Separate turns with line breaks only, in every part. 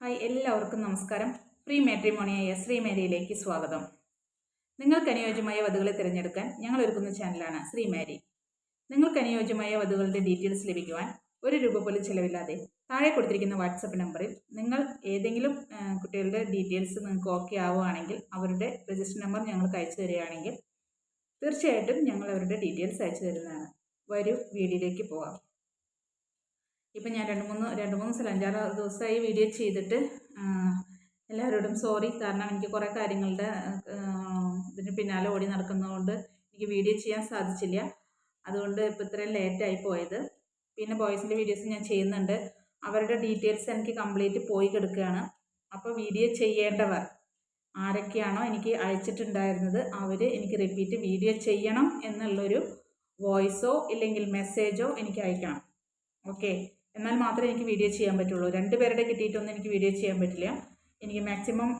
Hi, എല്ലാവർക്കും നമസ്കാരം. Pre മാട്രിമോണിയായ ശ്രീമേരിയിലേക്ക് സ്വാഗതം. നിങ്ങൾക്ക് അനുയോജ്യമായ വധുക്കളെ തിരഞ്ഞെടുക്കാൻ ഞങ്ങൾ ഒരുക്കുന്ന ചാനലാണ് ശ്രീമേരി. നിങ്ങൾക്ക് അനുയോജ്യമായ വധുക്കളുടെ ഡീറ്റെയിൽസ് ലഭിക്കുവാൻ ₹1 പോലും ചിലവില്ലാതെ താഴെ കൊടുത്തിരിക്കുന്ന വാട്സപ്പ് നമ്പറിൽ നിങ്ങൾ ഏതെങ്കിലും കുട്ടികളുടെ ഡീറ്റെയിൽസ് നിങ്ങൾക്ക് ഓക്കെ ആവുകയാണെങ്കിൽ അവരുടെ രജിസ്റ്റർ നമ്പർ ഞങ്ങൾക്ക് അയച്ചു തരികയാണെങ്കിൽ തീർച്ചയായിട്ടും ഞങ്ങൾ അവരുടെ ഡീറ്റെയിൽസ് അയച്ചു തരുന്നതാണ്. വരൂ, വീഡിയോയിലേക്ക് പോകാം. ഇപ്പം ഞാൻ രണ്ട് മൂന്ന് 5-6 ദിവസമായി വീഡിയോ ചെയ്തിട്ട് എല്ലാവരോടും സോറി. കാരണം എനിക്ക് കുറേ കാര്യങ്ങളുടെ ഇതിന് പിന്നാലെ ഓടി നടക്കുന്നതുകൊണ്ട് എനിക്ക് വീഡിയോ ചെയ്യാൻ സാധിച്ചില്ല. അതുകൊണ്ട് ഇപ്പോൾ ഇത്രയും ലേറ്റായി പോയത്. പിന്നെ ബോയ്സിൻ്റെ വീഡിയോസ് ഞാൻ ചെയ്യുന്നുണ്ട്. അവരുടെ ഡീറ്റെയിൽസ് എനിക്ക് കംപ്ലീറ്റ് പോയി കിടക്കുകയാണ്. അപ്പോൾ വീഡിയോ ചെയ്യേണ്ടവർ ആരൊക്കെയാണോ എനിക്ക് അയച്ചിട്ടുണ്ടായിരുന്നത് അവർ എനിക്ക് റിപ്പീറ്റ് വീഡിയോ ചെയ്യണം എന്നുള്ളൊരു വോയിസോ ഇല്ലെങ്കിൽ മെസ്സേജോ എനിക്ക് അയക്കണം. ഓക്കെ, എന്നാൽ മാത്രമേ എനിക്ക് വീഡിയോ ചെയ്യാൻ പറ്റുള്ളൂ. 2 പേരുടെ കിട്ടിയിട്ടൊന്നും എനിക്ക് വീഡിയോ ചെയ്യാൻ പറ്റില്ല. എനിക്ക് മാക്സിമം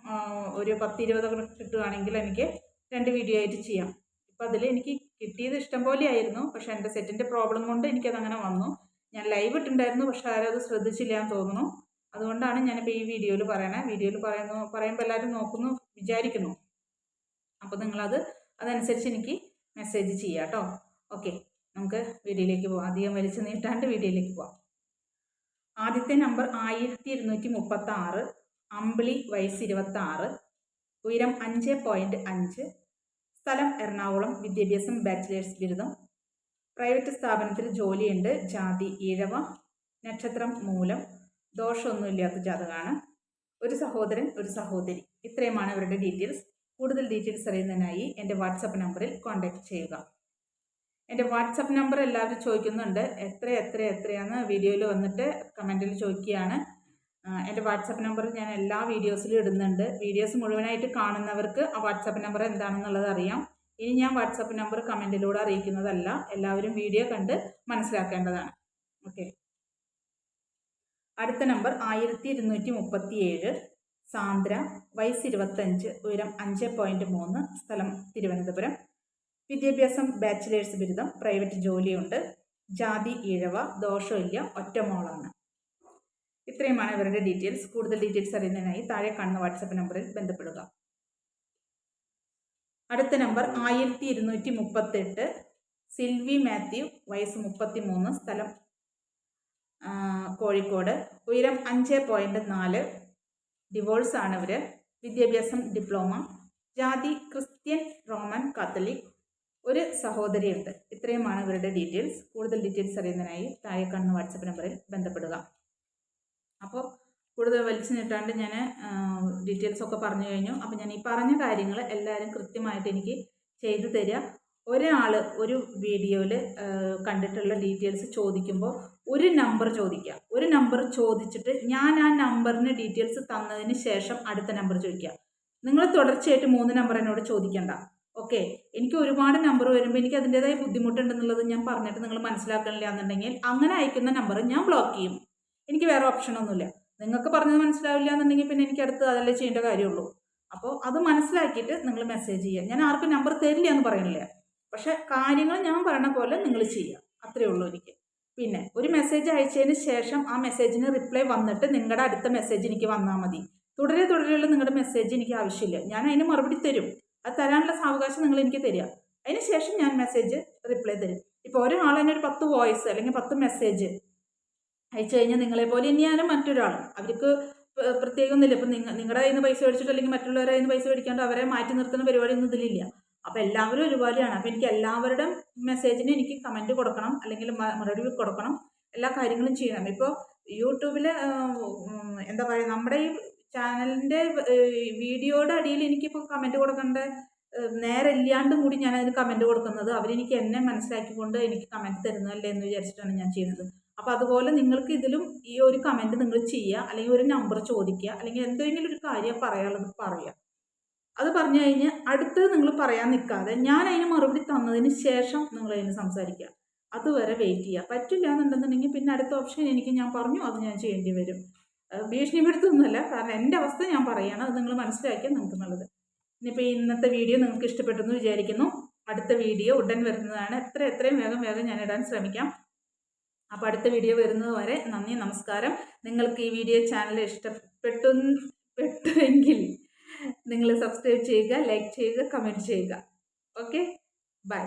ഒരു 10-20 കിട്ടുകയാണെങ്കിൽ എനിക്ക് 2 വീഡിയോ ആയിട്ട് ചെയ്യാം. ഇപ്പോൾ അതിൽ എനിക്ക് കിട്ടിയത് ഇഷ്ടം പോലെ ആയിരുന്നു. പക്ഷേ എൻ്റെ സെറ്റിൻ്റെ പ്രോബ്ലം കൊണ്ട് എനിക്കതങ്ങനെ വന്നു. ഞാൻ ലൈവ് ഇട്ടുണ്ടായിരുന്നു, പക്ഷേ ആരും അത് ശ്രദ്ധിച്ചില്ല എന്ന് തോന്നുന്നു. അതുകൊണ്ടാണ് ഞാനിപ്പോൾ ഈ വീഡിയോയിൽ പറയണത്. വീഡിയോയിൽ പറയുമ്പോൾ എല്ലാവരും നോക്കുന്നു വിചാരിക്കുന്നു. അപ്പോൾ അതനുസരിച്ച് എനിക്ക് മെസ്സേജ് ചെയ്യാം കേട്ടോ. ഓക്കെ, നമുക്ക് വീഡിയോയിലേക്ക് പോകാം. അധികം വലിച്ചു നീട്ടാണ്ട് വീഡിയോയിലേക്ക് പോകാം. ആദ്യത്തെ നമ്പർ 1236, അമ്പിളി, വയസ്സ് 26, ഉയരം 5.5, സ്ഥലം എറണാകുളം, വിദ്യാഭ്യാസം ബാച്ചിലേഴ്സ് ബിരുദം, പ്രൈവറ്റ് സ്ഥാപനത്തിൽ ജോലിയുണ്ട്, ജാതി ഈഴവ, നക്ഷത്രം മൂലം, ദോഷമൊന്നുമില്ലാത്ത ജാതകമാണ്, ഒരു സഹോദരൻ ഒരു സഹോദരി. ഇത്രയുമാണ് ഇവരുടെ ഡീറ്റെയിൽസ്. കൂടുതൽ ഡീറ്റെയിൽസ് അറിയുന്നതിനായി എൻ്റെ വാട്സപ്പ് നമ്പറിൽ കോൺടാക്റ്റ് ചെയ്യുക. എൻ്റെ വാട്സപ്പ് നമ്പർ എല്ലാവരും ചോദിക്കുന്നുണ്ട്. എത്രയാണെന്ന് വീഡിയോയിൽ വന്നിട്ട് കമൻറ്റിൽ ചോദിക്കുകയാണ്. എൻ്റെ വാട്സപ്പ് നമ്പർ ഞാൻ എല്ലാ വീഡിയോസിലും ഇടുന്നുണ്ട്. വീഡിയോസ് മുഴുവനായിട്ട് കാണുന്നവർക്ക് ആ വാട്സപ്പ് നമ്പർ എന്താണെന്നുള്ളത് അറിയാം. ഇനി ഞാൻ വാട്സപ്പ് നമ്പർ കമൻറ്റിലൂടെ അറിയിക്കുന്നതല്ല. എല്ലാവരും വീഡിയോ കണ്ട് മനസ്സിലാക്കേണ്ടതാണ്. ഓക്കെ, അടുത്ത നമ്പർ 1237, സാന്ദ്ര, വയസ്സ് 25, ഉയരം 5.3, സ്ഥലം തിരുവനന്തപുരം, വിദ്യാഭ്യാസം ബാച്ചിലേഴ്സ് ബിരുദം, പ്രൈവറ്റ് ജോലിയുണ്ട്, ജാതി ഈഴവ, ദോഷമില്ല, ഒറ്റമോളാണ്. ഇത്രയുമാണ് ഇവരുടെ ഡീറ്റെയിൽസ്. കൂടുതൽ ഡീറ്റെയിൽസ് അറിയുന്നതിനായി താഴെ കാണുന്ന വാട്സപ്പ് നമ്പറിൽ ബന്ധപ്പെടുക. അടുത്ത നമ്പർ 1238, സിൽവി മാത്യു, വയസ്സ് 33, സ്ഥലം കോഴിക്കോട്, ഉയരം 5.4, ഡിവോഴ്സ് ആണ് ഇവർ, വിദ്യാഭ്യാസം ഡിപ്ലോമ, ജാതി ക്രിസ്ത്യൻ റോമൻ കാത്തലിക്, ഒരു സഹോദരിയുണ്ട്. ഇത്രയുമാണ് ഇവരുടെ ഡീറ്റെയിൽസ്. കൂടുതൽ ഡീറ്റെയിൽസ് അറിയുന്നതിനായി താഴെ കാണുന്ന വാട്സപ്പ് നമ്പറിൽ ബന്ധപ്പെടുക. അപ്പോൾ കൂടുതൽ വലിച്ചു നീട്ടാണ്ട് ഞാൻ ഡീറ്റെയിൽസ് ഒക്കെ പറഞ്ഞു കഴിഞ്ഞു. അപ്പോൾ ഞാൻ ഈ പറഞ്ഞ കാര്യങ്ങൾ എല്ലാവരും കൃത്യമായിട്ട് എനിക്ക് ചെയ്തു തരിക. ഒരാൾ ഒരു വീഡിയോയിൽ കണ്ടിട്ടുള്ള ഡീറ്റെയിൽസ് ചോദിക്കുമ്പോൾ ഒരു നമ്പർ ചോദിക്കുക. ഒരു നമ്പർ ചോദിച്ചിട്ട് ഞാൻ ആ നമ്പറിന് ഡീറ്റെയിൽസ് തന്നതിന് ശേഷം അടുത്ത നമ്പർ ചോദിക്കുക. നിങ്ങൾ തുടർച്ചയായിട്ട് 3 നമ്പർ എന്നോട് ചോദിക്കേണ്ട. ഓക്കെ, എനിക്ക് ഒരുപാട് നമ്പർ വരുമ്പോൾ എനിക്ക് അതിൻ്റെതായ ബുദ്ധിമുട്ടുണ്ടെന്നുള്ളത് ഞാൻ പറഞ്ഞിട്ട് നിങ്ങൾ മനസ്സിലാക്കണില്ല എന്നുണ്ടെങ്കിൽ അങ്ങനെ അയക്കുന്ന നമ്പർ ഞാൻ ബ്ലോക്ക് ചെയ്യും. എനിക്ക് വേറെ ഓപ്ഷനൊന്നുമില്ല. നിങ്ങൾക്ക് പറഞ്ഞത് മനസ്സിലാവില്ല എന്നുണ്ടെങ്കിൽ പിന്നെ എനിക്ക് അടുത്ത് അതല്ലേ ചെയ്യേണ്ട കാര്യമുള്ളൂ. അപ്പോൾ അത് മനസ്സിലാക്കിയിട്ട് നിങ്ങൾ മെസ്സേജ് ചെയ്യുക. ഞാൻ ആർക്കും നമ്പർ തരില്ല എന്ന് പറയണില്ല. പക്ഷേ കാര്യങ്ങൾ ഞാൻ പറയണ പോലെ നിങ്ങൾ ചെയ്യുക, അത്രയേ ഉള്ളൂ എനിക്ക്. പിന്നെ ഒരു മെസ്സേജ് അയച്ചതിന് ശേഷം ആ മെസ്സേജിന് റിപ്ലൈ വന്നിട്ട് നിങ്ങളുടെ അടുത്ത മെസ്സേജ് എനിക്ക് വന്നാൽ മതി. തുടരെയുള്ള നിങ്ങളുടെ മെസ്സേജ് എനിക്ക് ആവശ്യമില്ല. ഞാൻ അതിന് മറുപടി തരും. അത് തരാനുള്ള സാവകാശം നിങ്ങൾ എനിക്ക് തരിക. അതിന് ശേഷം ഞാൻ മെസ്സേജ് റിപ്ലൈ തരും. ഇപ്പോൾ ഒരാൾ തന്നെ ഒരു 10 വോയിസ് അല്ലെങ്കിൽ 10 മെസ്സേജ് അയച്ചു കഴിഞ്ഞാൽ നിങ്ങളെപ്പോലെ തന്നെയാണ് മറ്റൊരാളും. അവർക്ക് പ്രത്യേകമൊന്നുമില്ല. ഇപ്പം നിങ്ങളുടെ കയ്യിൽ നിന്ന് പൈസ മേടിച്ചിട്ട് അല്ലെങ്കിൽ മറ്റുള്ളവരുടെ കയ്യിൽ നിന്ന് പൈസ മേടിക്കാണ്ട് അവരെ മാറ്റി നിർത്തുന്ന പരിപാടിയൊന്നും ഇതിലില്ല. അപ്പോൾ എല്ലാവരും ഒരുപോലെയാണ്. അപ്പോൾ എനിക്ക് എല്ലാവരുടെ മെസ്സേജിന് എനിക്ക് കമൻറ്റ് കൊടുക്കണം, അല്ലെങ്കിൽ മറുപടി കൊടുക്കണം, എല്ലാ കാര്യങ്ങളും ചെയ്യണം. ഇപ്പോൾ യൂട്യൂബിൽ എന്താ പറയുക, നമ്മുടെ ഈ ചാനലിൻ്റെ വീഡിയോയുടെ അടിയിൽ എനിക്കിപ്പോൾ കമൻറ്റ് കൊടുക്കേണ്ട നേരമില്ലാണ്ടും കൂടി ഞാനതിന് കമൻറ്റ് കൊടുക്കുന്നത് അവരെനിക്ക് എന്നെ മനസ്സിലാക്കിക്കൊണ്ട് എനിക്ക് കമൻറ്റ് തരുന്നതല്ലേ എന്ന് വിചാരിച്ചിട്ടാണ് ഞാൻ ചെയ്യുന്നത്. അപ്പോൾ അതുപോലെ നിങ്ങൾക്ക് ഇതിലും ഈ ഒരു കമൻറ്റ് നിങ്ങൾ ചെയ്യുക, അല്ലെങ്കിൽ ഒരു നമ്പർ ചോദിക്കുക, അല്ലെങ്കിൽ എന്തെങ്കിലും ഒരു കാര്യം പറയാനുള്ളത് പറയുക. അത് പറഞ്ഞു കഴിഞ്ഞ് അടുത്തത് നിങ്ങൾ പറയാൻ നിൽക്കാതെ ഞാൻ അതിന് മറുപടി തന്നതിന് ശേഷം നിങ്ങൾ അതിന് സംസാരിക്കുക. അതുവരെ വെയിറ്റ് ചെയ്യുക. പറ്റില്ല എന്നുണ്ടെന്നുണ്ടെങ്കിൽ പിന്നെ അടുത്ത ഓപ്ഷൻ ഞാൻ പറഞ്ഞു അത് ഞാൻ ചെയ്യേണ്ടി വരും. ഭീഷണിപ്പെടുത്തൊന്നുമല്ല, കാരണം എൻ്റെ അവസ്ഥ ഞാൻ പറയുകയാണ്. അത് നിങ്ങൾ മനസ്സിലാക്കിയാൽ നിങ്ങൾക്ക് നല്ലത്. ഇനിയിപ്പോൾ ഇന്നത്തെ വീഡിയോ നിങ്ങൾക്ക് ഇഷ്ടപ്പെട്ടെന്ന് വിചാരിക്കുന്നു. അടുത്ത വീഡിയോ ഉടൻ വരുന്നതാണ്. എത്രയും വേഗം ഞാൻ ഇടാൻ ശ്രമിക്കാം. അപ്പോൾ അടുത്ത വീഡിയോ വരുന്നത് വരെ നന്ദി, നമസ്കാരം. നിങ്ങൾക്ക് ഈ വീഡിയോ ചാനൽ ഇഷ്ടപ്പെട്ടുവെങ്കിൽ നിങ്ങൾ സബ്സ്ക്രൈബ് ചെയ്യുക, ലൈക്ക് ചെയ്യുക, കമൻറ്റ് ചെയ്യുക. Okay, by.